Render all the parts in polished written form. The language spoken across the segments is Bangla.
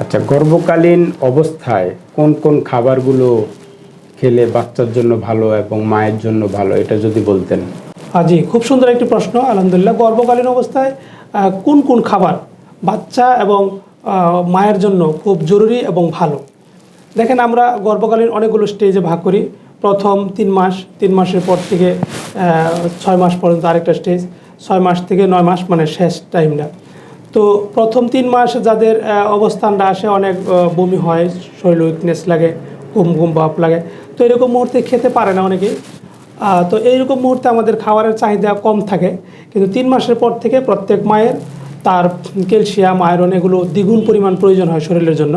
আচ্ছা, গর্ভকালীন অবস্থায় কোন কোন খাবারগুলো খেলে বাচ্চার জন্য ভালো এবং মায়ের জন্য ভালো, এটা যদি বলতেন। জি, খুব সুন্দর একটি প্রশ্ন। আলহামদুলিল্লাহ, গর্ভকালীন অবস্থায় কোন কোন খাবার বাচ্চা এবং মায়ের জন্য খুব জরুরি এবং ভালো। দেখেন, আমরা গর্ভকালীন অনেকগুলো স্টেজে ভাগ করি। প্রথম 3 মাস, 3 মাসের পর থেকে 6 মাস পর্যন্ত আরেকটা স্টেজ, 6 মাস থেকে 9 মাস মানে শেষ টাইমটা। তো প্রথম 3 মাস যাদের অবস্থানটা আসে, অনেক বমি হয়, শরীর উইকনেস লাগে, ঘুম ঘুম ভাব লাগে, তো এরকম মুহূর্তে খেতে পারে না অনেকেই। তো এইরকম মুহূর্তে আমাদের খাবারের চাহিদা কম থাকে, কিন্তু 3 মাসের পর থেকে প্রত্যেক মায়ের তার ক্যালসিয়াম, আয়রন এগুলো দ্বিগুণ পরিমাণ প্রয়োজন হয় শরীরের জন্য।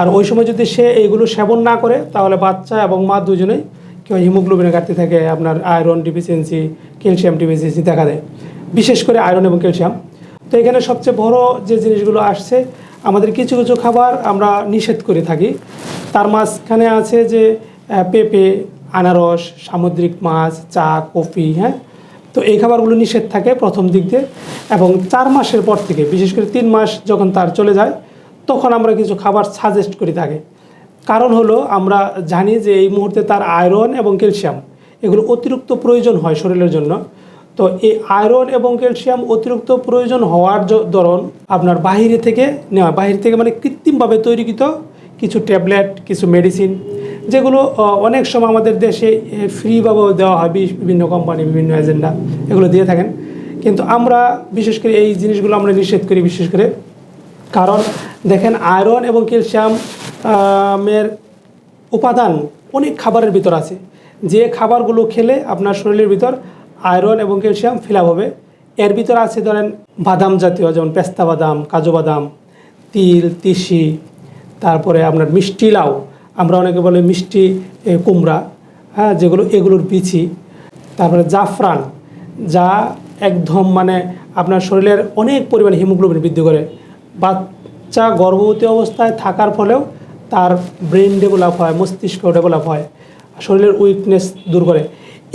আর ওই সময় যদি সে এইগুলো সেবন না করে, তাহলে বাচ্চা এবং মা দুজনেই কেউ হিমোগ্লোবিনের ঘাটতি থাকে, আপনার আয়রন ডিফিসিয়েন্সি, ক্যালসিয়াম ডিফিসিয়েন্সি দেখা দেয়, বিশেষ করে আয়রন এবং ক্যালসিয়াম। তো এখানে সবচেয়ে বড় যে জিনিসগুলো আসছে, আমাদের কিছু কিছু খাবার আমরা নিষেধ করে থাকি। তার মাঝখানে আছে যে পেঁপে, আনারস, সামুদ্রিক মাছ, চা, কফি, হ্যাঁ। তো এই খাবারগুলো নিষেধ থাকে প্রথম দিক দিয়ে, এবং 4 মাসের পর থেকে, বিশেষ করে 3 মাস যখন তার চলে যায়, তখন আমরা কিছু খাবার সাজেস্ট করি তাকে। কারণ হলো, আমরা জানি যে এই মুহূর্তে তার আয়রন এবং ক্যালসিয়াম এগুলো অতিরিক্ত প্রয়োজন হয় শরীরের জন্য। তো এই আয়রন এবং ক্যালসিয়াম অতিরিক্ত প্রয়োজন হওয়ার দরুন আপনার বাহিরে থেকে নেওয়া, বাহির থেকে মানে কৃত্রিমভাবে তৈরিকৃত কিছু ট্যাবলেট, কিছু মেডিসিন, যেগুলো অনেক সময় আমাদের দেশে ফ্রিভাবেও দেওয়া হয়, বিভিন্ন কোম্পানি, বিভিন্ন এজেন্ডা এগুলো দিয়ে থাকেন। কিন্তু আমরা বিশেষ করে এই জিনিসগুলো আমরা নিষেধ করি, বিশেষ করে কারণ দেখেন, আয়রন এবং ক্যালসিয়াম এর উপাদান অনেক খাবারের ভিতর আছে। যে খাবারগুলো খেলে আপনার শরীরের ভিতর আয়রন এবং ক্যালসিয়াম ফিল আপ হবে, এর ভিতর আছে ধরেন বাদাম জাতীয়, যেমন পেস্তা বাদাম, কাজু বাদাম, তিল, তিসি, তারপরে আপনার মিষ্টি লাউ, আমরা অনেকে বলে মিষ্টি কুমড়া, হ্যাঁ, যেগুলো এগুলোর বিচি, তারপরে জাফরান, যা একদম মানে আপনার শরীরের অনেক পরিমাণে হিমোগ্লোবিন বৃদ্ধি করে। বাচ্চা গর্ভবতী অবস্থায় থাকার ফলেও তার ব্রেন ডেভেলপ হয়, মস্তিষ্ক ডেভেলপ হয়, শরীরের উইকনেস দূর করে।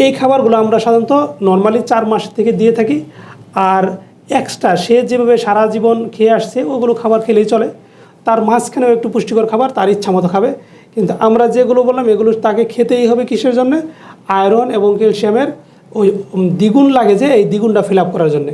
এই খাবারগুলো আমরা সাধারণত নর্মালি 4 মাস থেকে দিয়ে থাকি। আর এক্সট্রা সে যেভাবে সারা জীবন খেয়ে আসছে, ওগুলো খাবার খেলেই চলে। তার মাঝখানেও একটু পুষ্টিকর খাবার তার ইচ্ছা মতো খাবে। কিন্তু আমরা যেগুলো বললাম, এগুলো তাকে খেতেই হবে। কিসের জন্য? আয়রন এবং ক্যালসিয়ামের ওই দ্বিগুণ লাগে, যে এই দ্বিগুণটা ফিল আপ করার জন্যে।